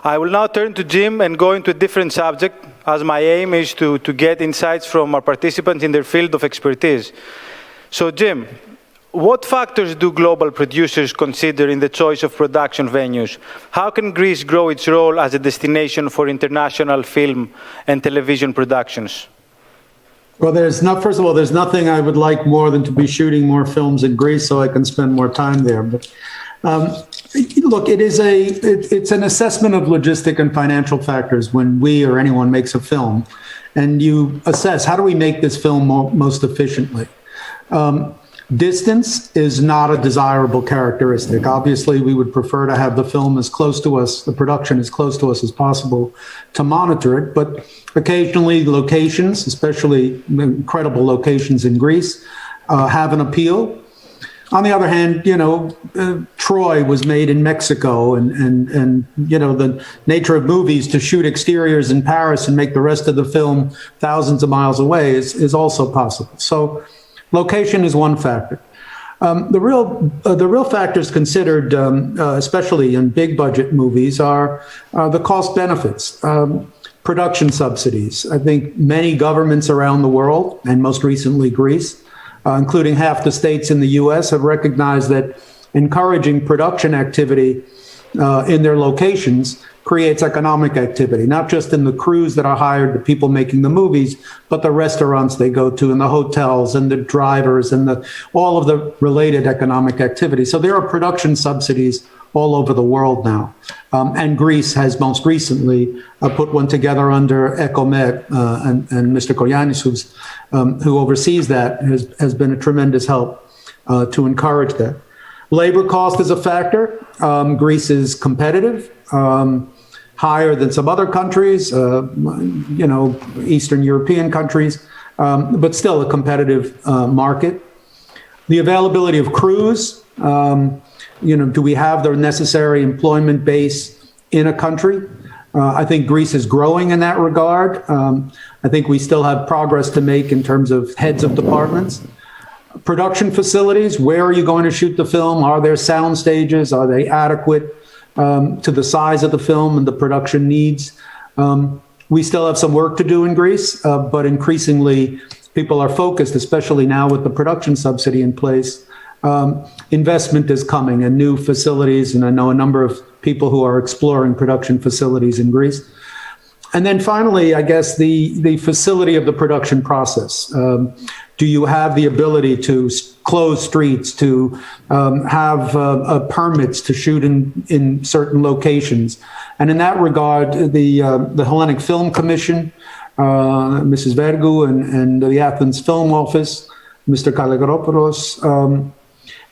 I will now turn to Jim and go into a different subject, as my aim is to get insights from our participants in their field of expertise. So, Jim, what factors do global producers consider in the choice of production venues? How can Greece grow its role as a destination for international film and television productions? Well, first of all, there's nothing I would like more than to be shooting more films in Greece so I can spend more time there. But look, it's an assessment of logistic and financial factors when we or anyone makes a film, and you assess, how do we make this film most efficiently? Distance is not a desirable characteristic. Obviously, we would prefer to have the film as close to us, the production as close to us as possible to monitor it. But occasionally, locations, especially incredible locations in Greece, have an appeal. On the other hand, Troy was made in Mexico, and the nature of movies to shoot exteriors in Paris and make the rest of the film thousands of miles away is also possible. So location is one factor. The real factors considered, especially in big budget movies, are the cost benefits, production subsidies. I think many governments around the world, and most recently Greece, including half the states in the US, have recognized that encouraging production activity in their locations creates economic activity, not just in the crews that are hired, the people making the movies, but the restaurants they go to and the hotels and the drivers and all of the related economic activity. So there are production subsidies all over the world now. And Greece has most recently put one together under ECOMEC, and Mr. Koyannis, who oversees that, has been a tremendous help to encourage that. Labor cost is a factor. Greece is competitive, higher than some other countries, Eastern European countries, but still a competitive market. The availability of crews, do we have the necessary employment base in a country? I think Greece is growing in that regard. I think we still have progress to make in terms of heads of departments. Production facilities, where are you going to shoot the film? Are there sound stages? Are they adequate to the size of the film and the production needs? We still have some work to do in Greece, but increasingly people are focused, especially now with the production subsidy in place. Investment is coming and new facilities, and I know a number of people who are exploring production facilities in Greece. And then finally, I guess the facility of the production process. Do you have the ability to close streets, to have permits to shoot in certain locations? And in that regard, the Hellenic Film Commission, Mrs. Vergou, and the Athens Film Office, Mr. Gianopulos,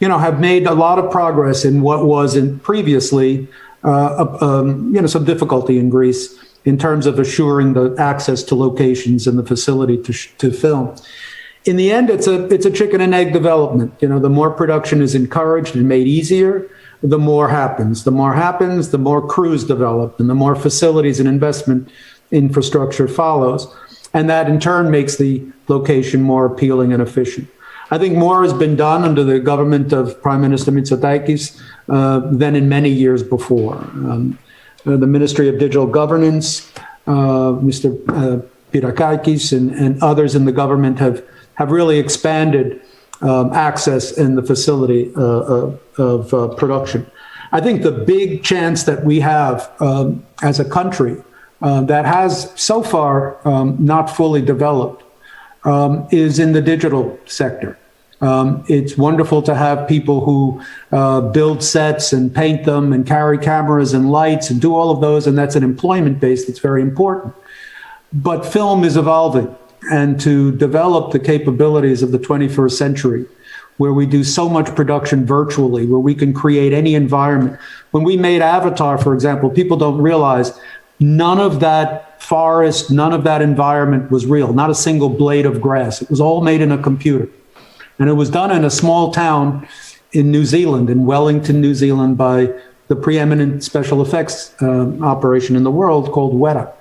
have made a lot of progress in what was previously, some difficulty in Greece in terms of assuring the access to locations and the facility to film. In the end, it's a chicken and egg development. The more production is encouraged and made easier, the more happens. The more happens, the more crews develop, and the more facilities and investment infrastructure follows. And that in turn makes the location more appealing and efficient. I think more has been done under the government of Prime Minister Mitsotakis than in many years before. The Ministry of Digital Governance, Mr. Pirakakis, and others in the government have really expanded access in the facility of production. I think the big chance that we have as a country that has so far not fully developed is in the digital sector. It's wonderful to have people who build sets and paint them and carry cameras and lights and do all of those, and that's an employment base that's very important. But film is evolving, and to develop the capabilities of the 21st century, where we do so much production virtually, where we can create any environment. When we made Avatar, for example, people don't realize none of that forest, none of that environment was real, not a single blade of grass. It was all made in a computer. And it was done in a small town in New Zealand, in Wellington, New Zealand, by the preeminent special effects operation in the world called Weta.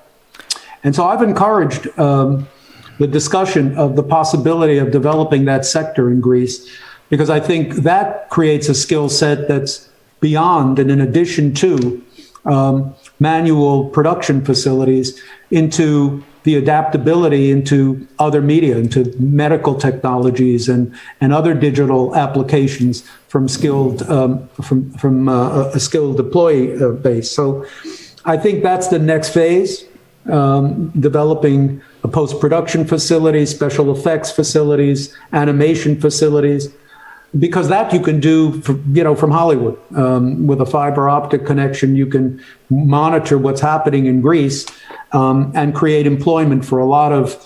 And so I've encouraged the discussion of the possibility of developing that sector in Greece, because I think that creates a skill set that's beyond and in addition to manual production facilities into the adaptability into other media, into medical technologies and other digital applications from skilled from a skilled employee base. So I think that's the next phase, developing a post-production facilities, special effects facilities, animation facilities, because that you can do from Hollywood. With a fiber optic connection, you can monitor what's happening in Greece and create employment for a lot of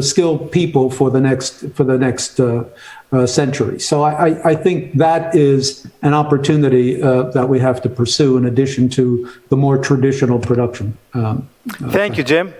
skilled people for the next century. So I think that is an opportunity that we have to pursue in addition to the more traditional production. Thank you, Jim.